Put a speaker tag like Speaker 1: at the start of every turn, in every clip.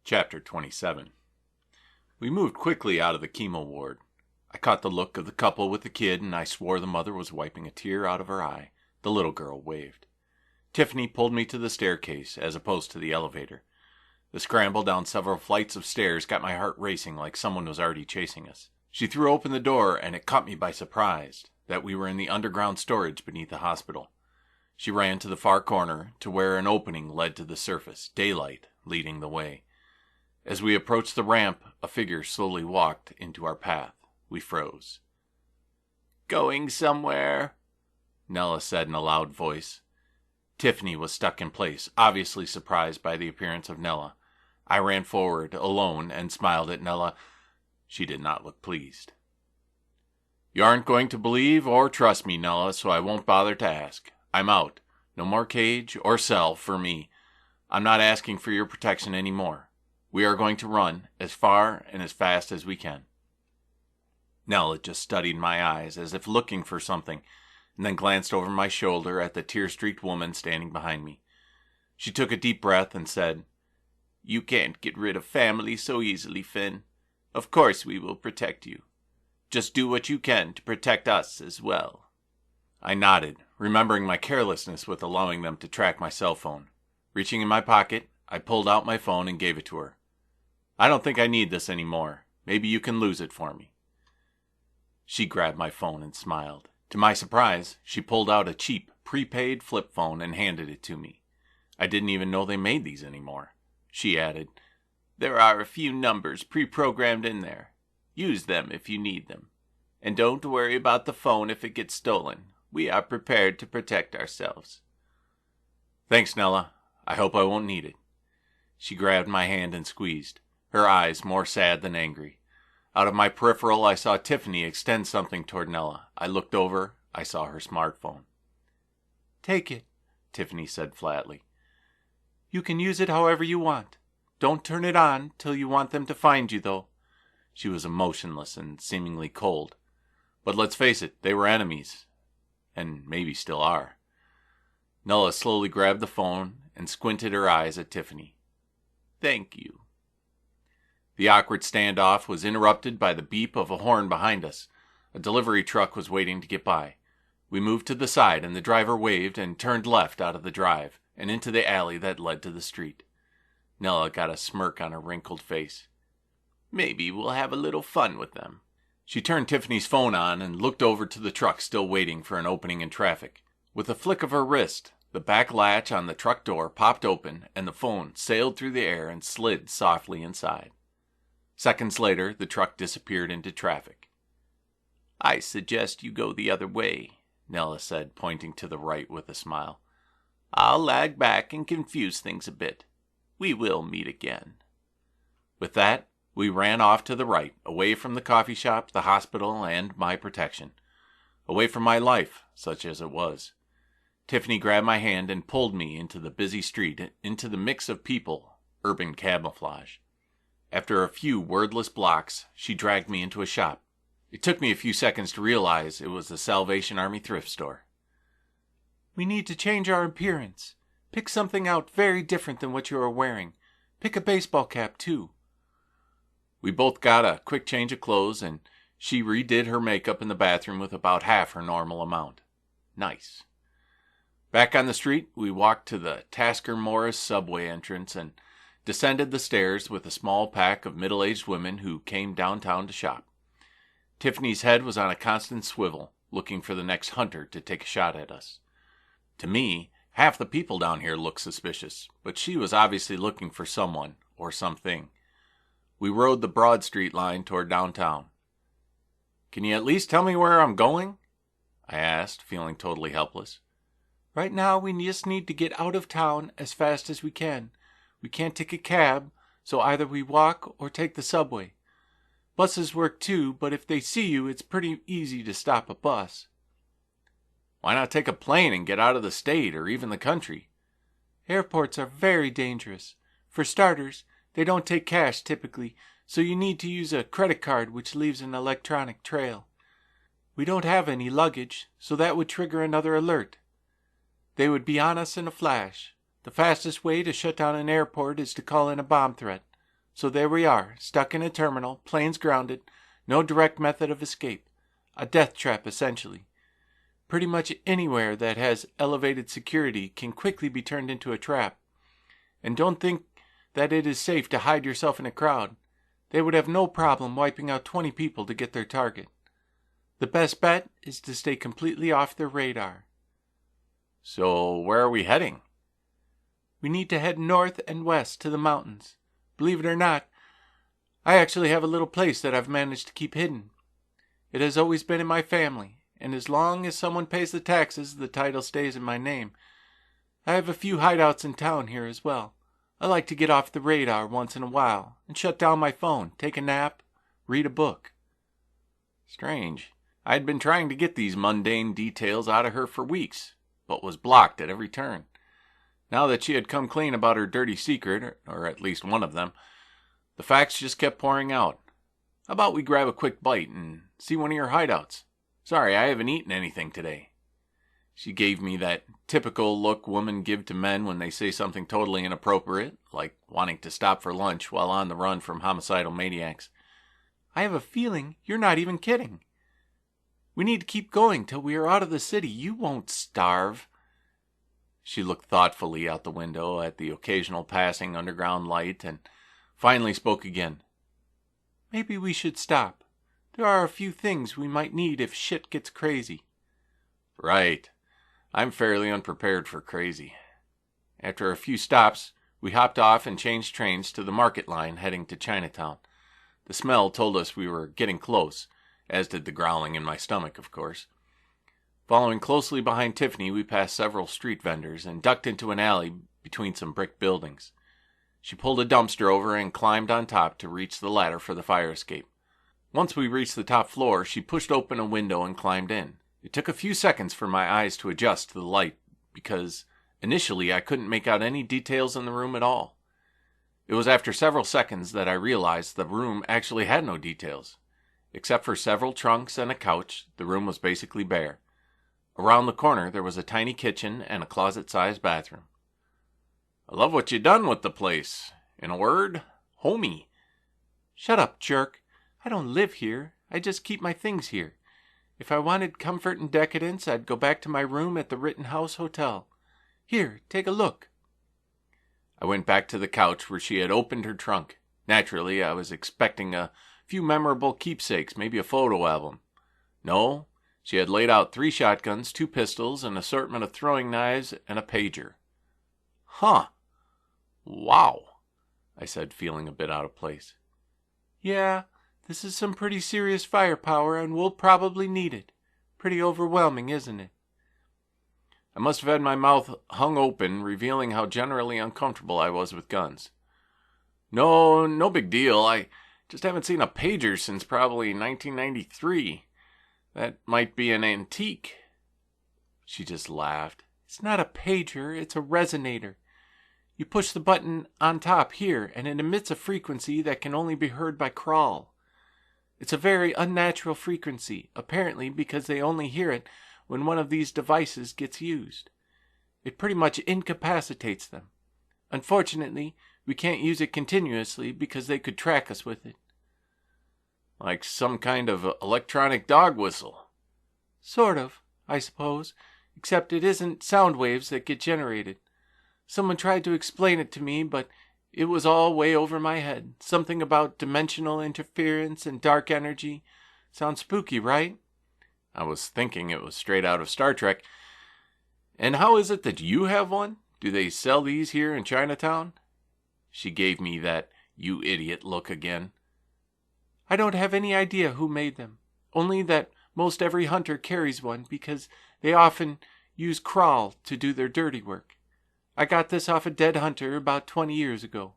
Speaker 1: Chapter 27. We moved quickly out of the chemo ward. I caught the look of the couple with the kid, and I swore the mother was wiping a tear out of her eye. The little girl waved. Tiffany pulled me to the staircase, as opposed to the elevator. The scramble down several flights of stairs got my heart racing like someone was already chasing us. She threw open the door, and it caught me by surprise that we were in the underground storage beneath the hospital. She ran to the far corner, to where an opening led to the surface, daylight leading the way. As we approached the ramp, a figure slowly walked into our path. We froze.
Speaker 2: "Going somewhere?"
Speaker 1: Nella said in a loud voice. Tiffany was stuck in place, obviously surprised by the appearance of Nella. I ran forward, alone, and smiled at Nella. She did not look pleased. "You aren't going to believe or trust me, Nella, so I won't bother to ask. I'm out. No more cage or cell for me. I'm not asking for your protection anymore. We are going to run as far and as fast as we can." Nella just studied my eyes as if looking for something, and then glanced over my shoulder at the tear-streaked woman standing behind me. She took a deep breath and said, "You can't get rid of family so easily, Finn. Of course we will protect you. Just do what you can to protect us as well." I nodded, remembering my carelessness with allowing them to track my cell phone. Reaching in my pocket, I pulled out my phone and gave it to her. "I don't think I need this anymore. Maybe you can lose it for me." She grabbed my phone and smiled. To my surprise, she pulled out a cheap, prepaid flip phone and handed it to me. I didn't even know they made these anymore. She added, "There are a few numbers pre-programmed in there. Use them if you need them. And don't worry about the phone if it gets stolen. We are prepared to protect ourselves." "Thanks, Nella. I hope I won't need it." She grabbed my hand and squeezed, her eyes more sad than angry. Out of my peripheral, I saw Tiffany extend something toward Nella. I looked over. I saw her smartphone.
Speaker 2: "Take it,"
Speaker 1: Tiffany said flatly.
Speaker 2: "You can use it however you want. Don't turn it on till you want them to find you, though."
Speaker 1: She was emotionless and seemingly cold. But let's face it, they were enemies. And maybe still are. Nella slowly grabbed the phone and squinted her eyes at Tiffany.
Speaker 2: "Thank you."
Speaker 1: The awkward standoff was interrupted by the beep of a horn behind us. A delivery truck was waiting to get by. We moved to the side, and the driver waved and turned left out of the drive and into the alley that led to the street. Nella got a smirk on her wrinkled face.
Speaker 2: "Maybe we'll have a little fun with them."
Speaker 1: She turned Tiffany's phone on and looked over to the truck still waiting for an opening in traffic. With a flick of her wrist, the back latch on the truck door popped open and the phone sailed through the air and slid softly inside. Seconds later, the truck disappeared into traffic.
Speaker 2: "I suggest you go the other way,"
Speaker 1: Nella said, pointing to the right with a smile.
Speaker 2: "I'll lag back and confuse things a bit. We will meet again."
Speaker 1: With that, we ran off to the right, away from the coffee shop, the hospital, and my protection. Away from my life, such as it was. Tiffany grabbed my hand and pulled me into the busy street, into the mix of people, urban camouflage. After a few wordless blocks, she dragged me into a shop. It took me a few seconds to realize it was the Salvation Army thrift store.
Speaker 2: "We need to change our appearance. Pick something out very different than what you are wearing. Pick a baseball cap, too."
Speaker 1: We both got a quick change of clothes, and she redid her makeup in the bathroom with about half her normal amount. Nice. Back on the street, we walked to the Tasker Morris subway entrance and descended the stairs with a small pack of middle-aged women who came downtown to shop. Tiffany's head was on a constant swivel, looking for the next hunter to take a shot at us. To me, half the people down here looked suspicious, but she was obviously looking for someone or something. We rode the Broad Street line toward downtown. "Can you at least tell me where I'm going?" I asked, feeling totally helpless.
Speaker 2: "Right now, we just need to get out of town as fast as we can. We can't take a cab, so either we walk or take the subway. Buses work too, but if they see you, it's pretty easy to stop a bus."
Speaker 1: "Why not take a plane and get out of the state or even the country?"
Speaker 2: "Airports are very dangerous. For starters, they don't take cash typically, so you need to use a credit card which leaves an electronic trail. We don't have any luggage, so that would trigger another alert. They would be on us in a flash. The fastest way to shut down an airport is to call in a bomb threat. So there we are, stuck in a terminal, planes grounded, no direct method of escape. A death trap, essentially. Pretty much anywhere that has elevated security can quickly be turned into a trap. And don't think that it is safe to hide yourself in a crowd. They would have no problem wiping out 20 people to get their target. The best bet is to stay completely off their radar.
Speaker 1: So where are we heading?
Speaker 2: We need to head north and west to the mountains. Believe it or not, I actually have a little place that I've managed to keep hidden. It has always been in my family, and as long as someone pays the taxes, the title stays in my name. I have a few hideouts in town here as well. I like to get off the radar once in a while and shut down my phone, take a nap, read a book.
Speaker 1: Strange. I had been trying to get these mundane details out of her for weeks, but was blocked at every turn. Now that she had come clean about her dirty secret, or at least one of them, the facts just kept pouring out. How about we grab a quick bite and see one of your hideouts? Sorry, I haven't eaten anything today. She gave me that typical look women give to men when they say something totally inappropriate, like wanting to stop for lunch while on the run from homicidal maniacs.
Speaker 2: I have a feeling you're not even kidding. We need to keep going till we are out of the city. You won't starve.
Speaker 1: She looked thoughtfully out the window at the occasional passing underground light and finally spoke again.
Speaker 2: Maybe we should stop. There are a few things we might need if shit gets crazy.
Speaker 1: Right. I'm fairly unprepared for crazy. After a few stops, we hopped off and changed trains to the market line heading to Chinatown. The smell told us we were getting close, as did the growling in my stomach, of course. Following closely behind Tiffany, we passed several street vendors and ducked into an alley between some brick buildings. She pulled a dumpster over and climbed on top to reach the ladder for the fire escape. Once we reached the top floor, she pushed open a window and climbed in. It took a few seconds for my eyes to adjust to the light because initially I couldn't make out any details in the room at all. It was after several seconds that I realized the room actually had no details. Except for several trunks and a couch, the room was basically bare. Around the corner, there was a tiny kitchen and a closet-sized bathroom. I love what you done with the place. In a word, homey.
Speaker 2: Shut up, jerk. I don't live here. I just keep my things here. If I wanted comfort and decadence, I'd go back to my room at the Rittenhouse Hotel. Here, take a look.
Speaker 1: I went back to the couch where she had opened her trunk. Naturally, I was expecting a few memorable keepsakes, maybe a photo album. No, she had laid out 3 shotguns, 2 pistols, an assortment of throwing knives, and a pager. Huh. Wow, I said, feeling a bit out of place.
Speaker 2: Yeah, this is some pretty serious firepower, and we'll probably need it. Pretty overwhelming, isn't it?
Speaker 1: I must have had my mouth hung open, revealing how generally uncomfortable I was with guns. No big deal. I just haven't seen a pager since probably 1993. That might be an antique. She just laughed.
Speaker 2: It's not a pager, it's a resonator. You push the button on top here, and it emits a frequency that can only be heard by crawl. It's a very unnatural frequency, apparently because they only hear it when one of these devices gets used. It pretty much incapacitates them. Unfortunately, we can't use it continuously because they could track us with it.
Speaker 1: Like some kind of electronic dog whistle.
Speaker 2: Sort of, I suppose, except it isn't sound waves that get generated. Someone tried to explain it to me, but it was all way over my head. Something about dimensional interference and dark energy. Sounds spooky, right?
Speaker 1: I was thinking it was straight out of Star Trek. And how is it that you have one? Do they sell these here in Chinatown? She gave me that "you idiot" look again.
Speaker 2: I don't have any idea who made them. Only that most every hunter carries one because they often use crawl to do their dirty work. I got this off a dead hunter about 20 years ago.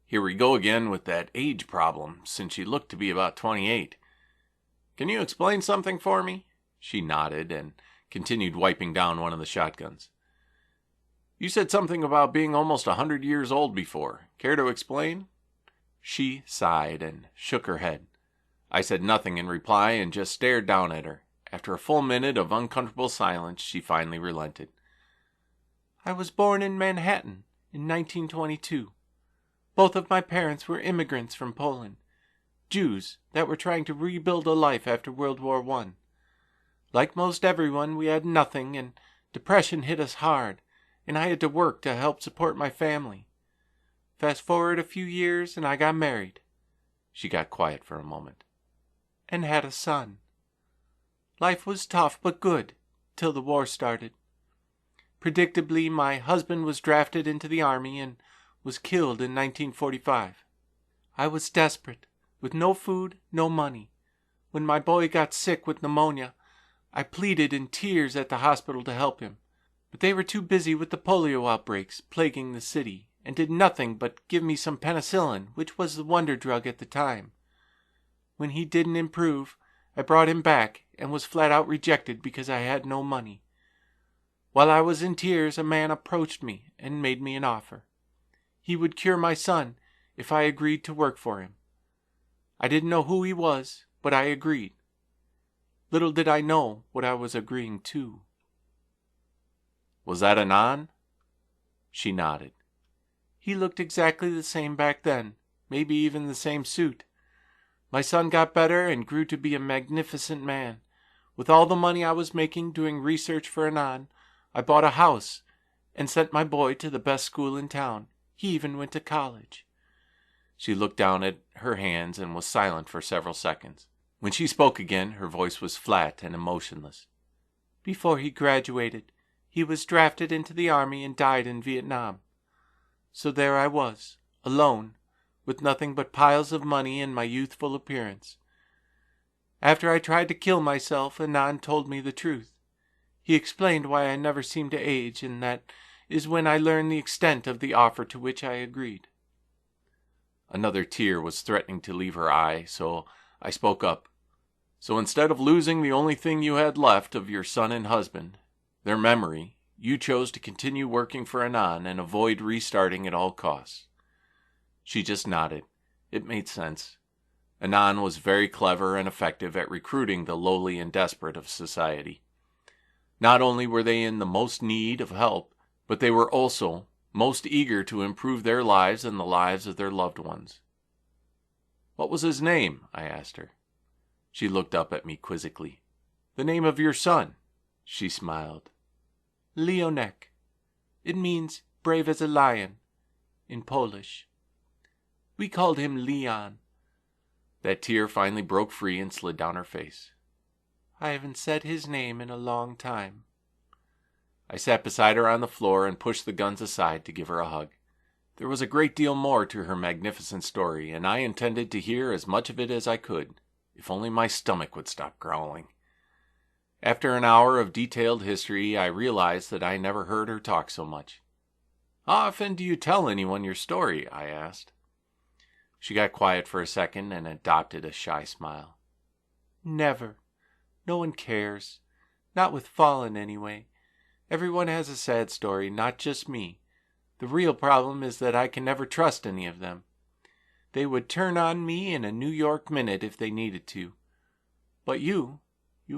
Speaker 1: Here we go again with that age problem, since she looked to be about 28. Can you explain something for me? She nodded and continued wiping down one of the shotguns. You said something about being almost 100 years old before. Care to explain? She sighed and shook her head. I said nothing in reply and just stared down at her. After a full minute of uncomfortable silence, she finally relented.
Speaker 2: I was born in Manhattan in 1922. Both of my parents were immigrants from Poland, Jews that were trying to rebuild a life after World War I. Like most everyone, we had nothing, and depression hit us hard, and I had to work to help support my family. Fast forward a few years, and I got married.
Speaker 1: She got quiet for a moment.
Speaker 2: And had a son. Life was tough but good, till the war started. Predictably, my husband was drafted into the army and was killed in 1945. I was desperate, with no food, no money. When my boy got sick with pneumonia, I pleaded in tears at the hospital to help him, but they were too busy with the polio outbreaks plaguing the city and did nothing but give me some penicillin, which was the wonder drug at the time. When he didn't improve, I brought him back and was flat out rejected because I had no money. While I was in tears, a man approached me and made me an offer. He would cure my son if I agreed to work for him. I didn't know who he was, but I agreed. Little did I know what I was agreeing to.
Speaker 1: Was that Anon? She nodded.
Speaker 2: He looked exactly the same back then, maybe even the same suit. My son got better and grew to be a magnificent man. With all the money I was making doing research for Anon, I bought a house and sent my boy to the best school in town. He even went to college.
Speaker 1: She looked down at her hands and was silent for several seconds. When she spoke again, her voice was flat and emotionless.
Speaker 2: Before he graduated, he was drafted into the army and died in Vietnam. So there I was, alone, with nothing but piles of money and my youthful appearance. After I tried to kill myself, Anon told me the truth. He explained why I never seemed to age, and that is when I learned the extent of the offer to which I agreed.
Speaker 1: Another tear was threatening to leave her eye, so I spoke up. So instead of losing the only thing you had left of your son and husband, their memory, you chose to continue working for Anon and avoid restarting at all costs. She just nodded. It made sense. Anon was very clever and effective at recruiting the lowly and desperate of society. Not only were they in the most need of help, but they were also most eager to improve their lives and the lives of their loved ones. What was his name? I asked her. She looked up at me quizzically. The name of your son? She smiled.
Speaker 2: Leonek. It means brave as a lion in Polish. We called him Leon.
Speaker 1: That tear finally broke free and slid down her face.
Speaker 2: I haven't said his name in a long time.
Speaker 1: I sat beside her on the floor and pushed the guns aside to give her a hug. There was a great deal more to her magnificent story, and I intended to hear as much of it as I could, if only my stomach would stop growling. After an hour of detailed history, I realized that I never heard her talk so much. How often do you tell anyone your story? I asked. She got quiet for a second and adopted a shy smile.
Speaker 2: Never. No one cares. Not with Fallen, anyway. Everyone has a sad story, not just me. The real problem is that I can never trust any of them. They would turn on me in a New York minute if they needed to. But you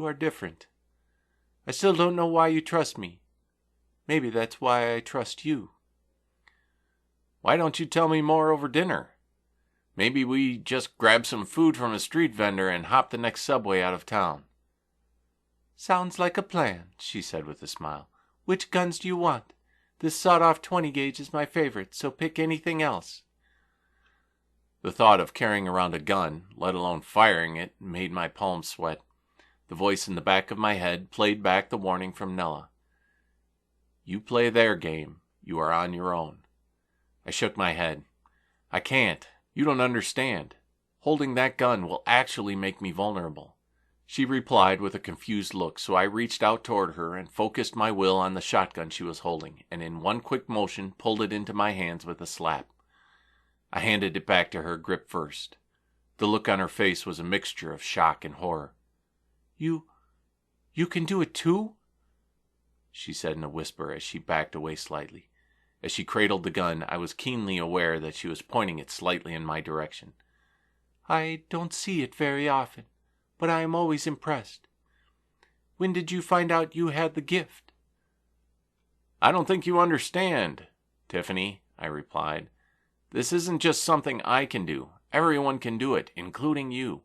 Speaker 2: are different. I still don't know why you trust me. Maybe that's why I trust you. Why don't you tell me more over dinner? Maybe we just grab some food from a street vendor and hop the next subway out of town. Sounds like a plan, she said with a smile. Which guns do you want? This sawed-off 20-gauge is my favorite, so pick anything else.
Speaker 1: The thought of carrying around a gun, let alone firing it, made my palms sweat. The voice in the back of my head played back the warning from Nella. You play their game. You are on your own. I shook my head. I can't. You don't understand. Holding that gun will actually make me vulnerable. She replied with a confused look, so I reached out toward her and focused my will on the shotgun she was holding, and in one quick motion pulled it into my hands with a slap. I handed it back to her, grip first. The look on her face was a mixture of shock and horror.
Speaker 2: You can do it too?
Speaker 1: She said in a whisper as she backed away slightly. As she cradled the gun, I was keenly aware that she was pointing it slightly in my direction.
Speaker 2: I don't see it very often, but I am always impressed. When did you find out you had the gift?
Speaker 1: I don't think you understand, Tiffany, I replied. This isn't just something I can do. Everyone can do it, including you."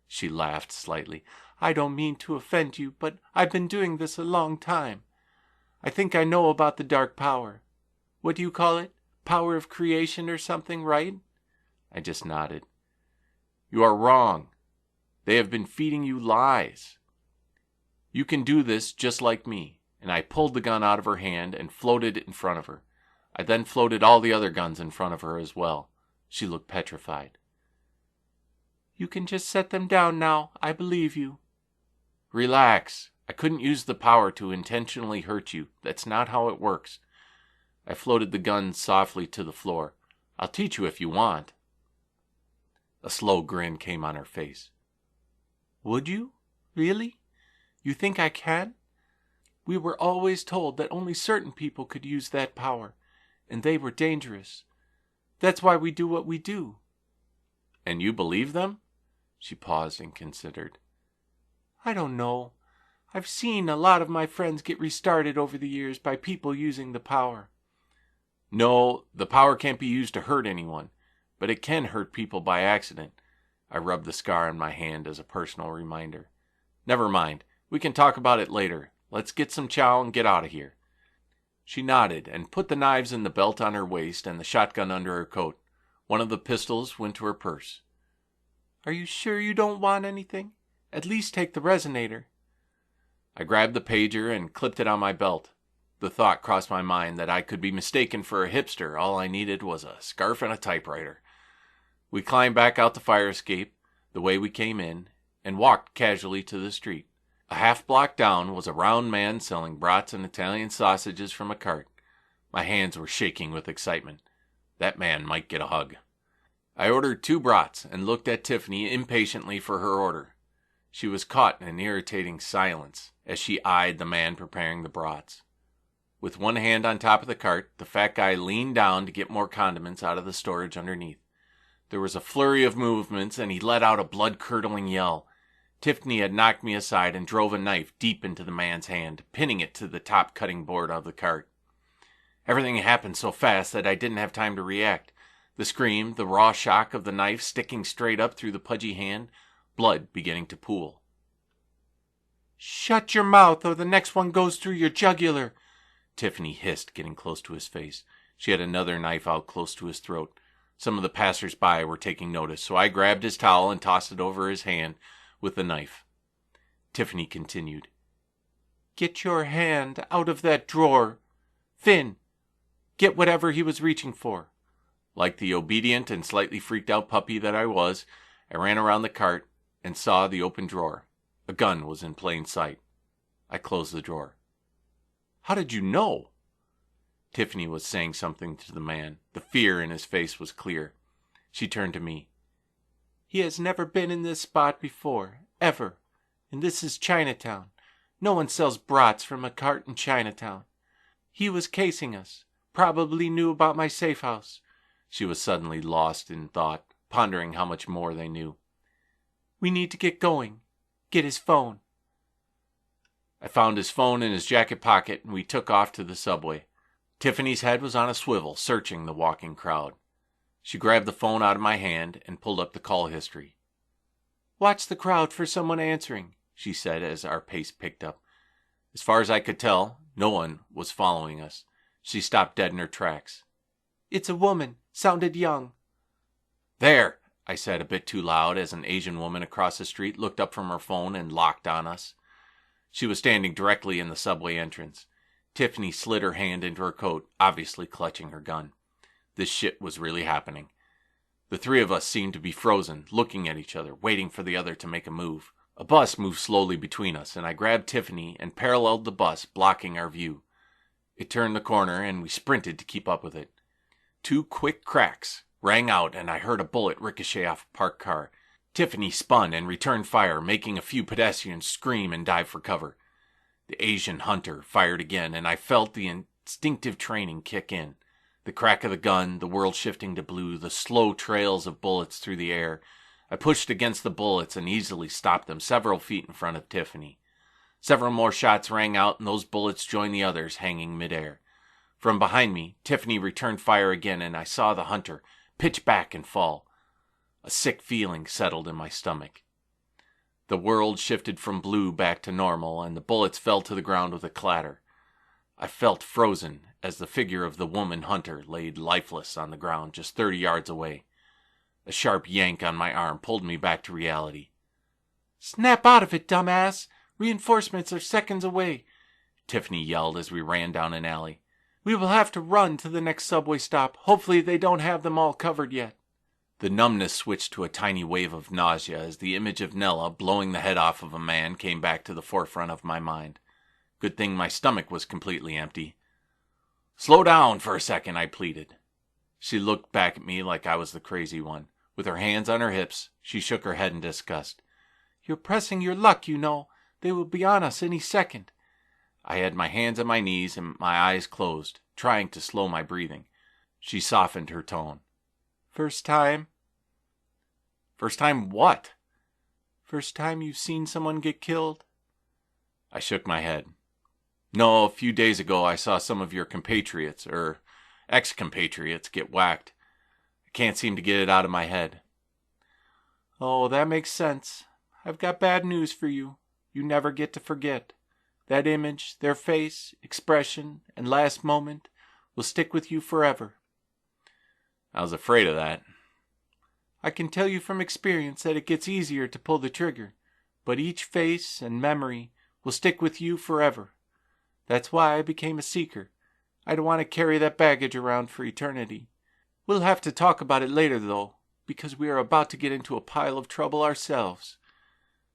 Speaker 1: She laughed slightly.
Speaker 2: "I don't mean to offend you, but I've been doing this a long time. I think I know about the dark power. What do you call it? Power of creation or something, right?"
Speaker 1: I just nodded. "You are wrong. They have been feeding you lies. You can do this just like me." And I pulled the gun out of her hand and floated it in front of her. I then floated all the other guns in front of her as well. She looked petrified.
Speaker 2: "You can just set them down now. I believe you."
Speaker 1: "Relax. I couldn't use the power to intentionally hurt you. That's not how it works." I floated the gun softly to the floor. "I'll teach you if you want." A slow grin came on her face.
Speaker 2: "Would you? Really? You think I can? We were always told that only certain people could use that power, and they were dangerous. That's why we do what we do."
Speaker 1: "And you believe them?" She paused and considered.
Speaker 2: "I don't know. I've seen a lot of my friends get restarted over the years by people using the power."
Speaker 1: "No, the power can't be used to hurt anyone, but it can hurt people by accident." I rubbed the scar on my hand as a personal reminder. "Never mind. We can talk about it later. Let's get some chow and get out of here." She nodded and put the knives in the belt on her waist and the shotgun under her coat. One of the pistols went to her purse.
Speaker 2: "Are you sure you don't want anything? At least take the resonator."
Speaker 1: I grabbed the pager and clipped it on my belt. The thought crossed my mind that I could be mistaken for a hipster. All I needed was a scarf and a typewriter. We climbed back out the fire escape, the way we came in, and walked casually to the street. A half block down was a round man selling brats and Italian sausages from a cart. My hands were shaking with excitement. That man might get a hug. I ordered 2 brats and looked at Tiffany impatiently for her order. She was caught in an irritating silence as she eyed the man preparing the brats. With one hand on top of the cart, the fat guy leaned down to get more condiments out of the storage underneath. There was a flurry of movements, and he let out a blood-curdling yell. Tiffany had knocked me aside and drove a knife deep into the man's hand, pinning it to the top cutting board of the cart. Everything happened so fast that I didn't have time to react. The scream, the raw shock of the knife sticking straight up through the pudgy hand, blood beginning to pool.
Speaker 2: "Shut your mouth or the next one goes through your jugular,"
Speaker 1: Tiffany hissed, getting close to his face. She had another knife out close to his throat. Some of the passers-by were taking notice, so I grabbed his towel and tossed it over his hand with the knife. Tiffany continued.
Speaker 2: "Get your hand out of that drawer. Finn, get whatever he was reaching for."
Speaker 1: Like the obedient and slightly freaked out puppy that I was, I ran around the cart and saw the open drawer. A gun was in plain sight. I closed the drawer. "How did you know?" Tiffany was saying something to the man. The fear in his face was clear. She turned to me.
Speaker 2: "He has never been in this spot before, ever. And this is Chinatown. No one sells brats from a cart in Chinatown. He was casing us. Probably knew about my safe house."
Speaker 1: She was suddenly lost in thought, pondering how much more they knew.
Speaker 2: "We need to get going. Get his phone."
Speaker 1: I found his phone in his jacket pocket, and we took off to the subway. Tiffany's head was on a swivel, searching the walking crowd. She grabbed the phone out of my hand and pulled up the call history.
Speaker 2: "Watch the crowd for someone answering," she said as our pace picked up.
Speaker 1: As far as I could tell, no one was following us. She stopped dead in her tracks.
Speaker 2: "It's a woman. Sounded young."
Speaker 1: "There," I said a bit too loud as an Asian woman across the street looked up from her phone and locked on us. She was standing directly in the subway entrance. Tiffany slid her hand into her coat, obviously clutching her gun. This shit was really happening. The 3 of us seemed to be frozen, looking at each other, waiting for the other to make a move. A bus moved slowly between us, and I grabbed Tiffany and paralleled the bus, blocking our view. It turned the corner, and we sprinted to keep up with it. 2 quick cracks rang out, and I heard a bullet ricochet off a parked car. Tiffany spun and returned fire, making a few pedestrians scream and dive for cover. The Asian hunter fired again, and I felt the instinctive training kick in. The crack of the gun, the world shifting to blue, the slow trails of bullets through the air. I pushed against the bullets and easily stopped them several feet in front of Tiffany. Several more shots rang out, and those bullets joined the others hanging midair. From behind me, Tiffany returned fire again, and I saw the hunter pitch back and fall. A sick feeling settled in my stomach. The world shifted from blue back to normal, and the bullets fell to the ground with a clatter. I felt frozen as the figure of the woman hunter laid lifeless on the ground just 30 yards away. A sharp yank on my arm pulled me back to reality.
Speaker 2: "Snap out of it, dumbass! Reinforcements are seconds away,"
Speaker 1: Tiffany yelled as we ran down an alley.
Speaker 2: "We will have to run to the next subway stop. Hopefully they don't have them all covered yet."
Speaker 1: The numbness switched to a tiny wave of nausea as the image of Nella blowing the head off of a man came back to the forefront of my mind. Good thing my stomach was completely empty. "Slow down for a second," I pleaded. She looked back at me like I was the crazy one. With her hands on her hips, she shook her head in disgust.
Speaker 2: "You're pressing your luck, you know. They will be on us any second."
Speaker 1: I had my hands on my knees and my eyes closed, trying to slow my breathing. She softened her tone.
Speaker 2: "First time?"
Speaker 1: "First time what?"
Speaker 2: "First time you've seen someone get killed?"
Speaker 1: I shook my head. "No, a few days ago I saw some of your compatriots, or ex-compatriots, get whacked. I can't seem to get it out of my head."
Speaker 2: "Oh, that makes sense. I've got bad news for you. You never get to forget. That image, their face, expression, and last moment will stick with you forever."
Speaker 1: I was afraid of that.
Speaker 2: "I can tell you from experience that it gets easier to pull the trigger, but each face and memory will stick with you forever. That's why I became a seeker. I don't want to carry that baggage around for eternity. We'll have to talk about it later, though, because we are about to get into a pile of trouble ourselves."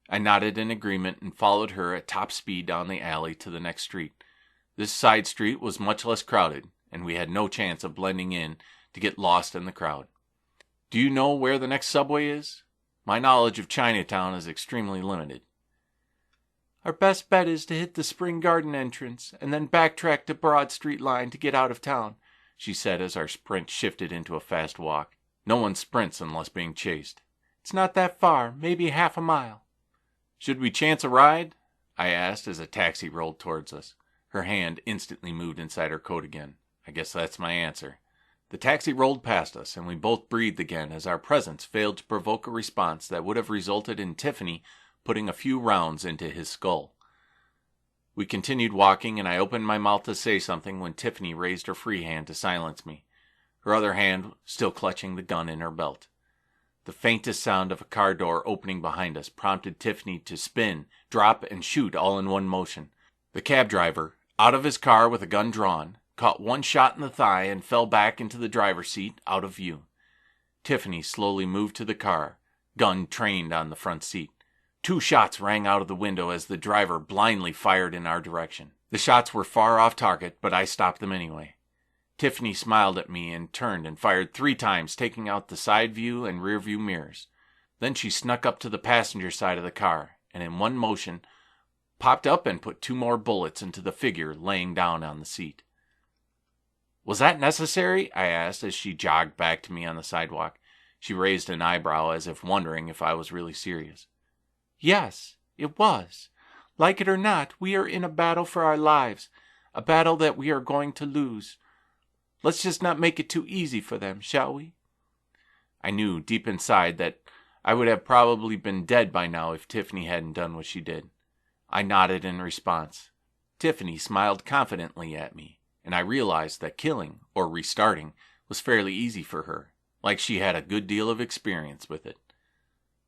Speaker 1: I nodded in agreement and followed her at top speed down the alley to the next street. This side street was much less crowded, and we had no chance of blending in to get lost in the crowd. "Do you know where the next subway is? My knowledge of Chinatown is extremely limited."
Speaker 2: "Our best bet is to hit the Spring Garden entrance and then backtrack to Broad Street line to get out of town,"
Speaker 1: she said as our sprint shifted into a fast walk. No one sprints unless being chased.
Speaker 2: "It's not that far, maybe half a mile."
Speaker 1: "Should we chance a ride?" I asked as a taxi rolled towards us. Her hand instantly moved inside her coat again. I guess that's my answer. The taxi rolled past us, and we both breathed again as our presence failed to provoke a response that would have resulted in Tiffany putting a few rounds into his skull. We continued walking, and I opened my mouth to say something when Tiffany raised her free hand to silence me, her other hand still clutching the gun in her belt. The faintest sound of a car door opening behind us prompted Tiffany to spin, drop, and shoot all in one motion. The cab driver, out of his car with a gun drawn, caught one shot in the thigh and fell back into the driver's seat, out of view. Tiffany slowly moved to the car, gun trained on the front seat. 2 shots rang out of the window as the driver blindly fired in our direction. The shots were far off target, but I stopped them anyway. Tiffany smiled at me and turned and fired 3 times, taking out the side view and rear view mirrors. Then she snuck up to the passenger side of the car, and in one motion popped up and put 2 more bullets into the figure laying down on the seat. "Was that necessary?" I asked as she jogged back to me on the sidewalk. She raised an eyebrow as if wondering if I was really serious.
Speaker 2: "Yes, it was. Like it or not, we are in a battle for our lives, a battle that we are going to lose. Let's just not make it too easy for them, shall we?"
Speaker 1: I knew deep inside that I would have probably been dead by now if Tiffany hadn't done what she did. I nodded in response. Tiffany smiled confidently at me, and I realized that killing, or restarting, was fairly easy for her, like she had a good deal of experience with it.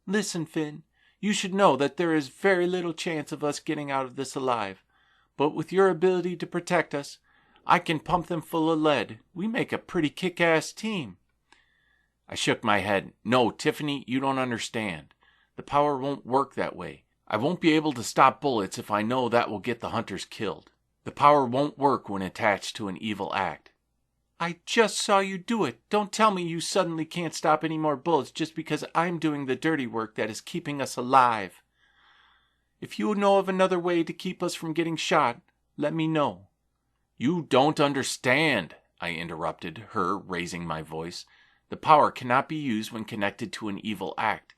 Speaker 2: "Listen, Finn, you should know that there is very little chance of us getting out of this alive, but with your ability to protect us, I can pump them full of lead. We make a pretty kick-ass team."
Speaker 1: I shook my head. "No, Tiffany, you don't understand. The power won't work that way. I won't be able to stop bullets if I know that will get the hunters killed. The power won't work when attached to an evil act."
Speaker 2: "I just saw you do it. Don't tell me you suddenly can't stop any more bullets just because I'm doing the dirty work that is keeping us alive. If you know of another way to keep us from getting shot, let me know."
Speaker 1: "You don't understand," I interrupted, her raising my voice. "The power cannot be used when connected to an evil act.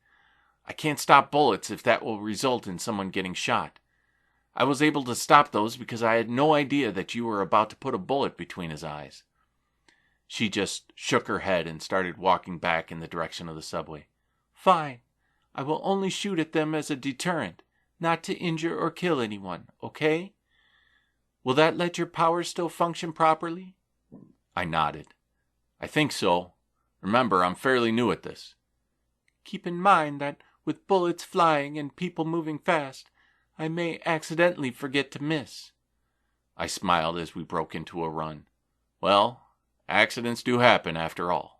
Speaker 1: I can't stop bullets if that will result in someone getting shot. I was able to stop those because I had no idea that you were about to put a bullet between his eyes." She just shook her head and started walking back in the direction of the subway.
Speaker 2: "Fine. I will only shoot at them as a deterrent, not to injure or kill anyone, okay? Will that let your powers still function properly?"
Speaker 1: I nodded. "I think so. Remember, I'm fairly new at this."
Speaker 2: "Keep in mind that with bullets flying and people moving fast, I may accidentally forget to miss."
Speaker 1: I smiled as we broke into a run. Well, accidents do happen after all.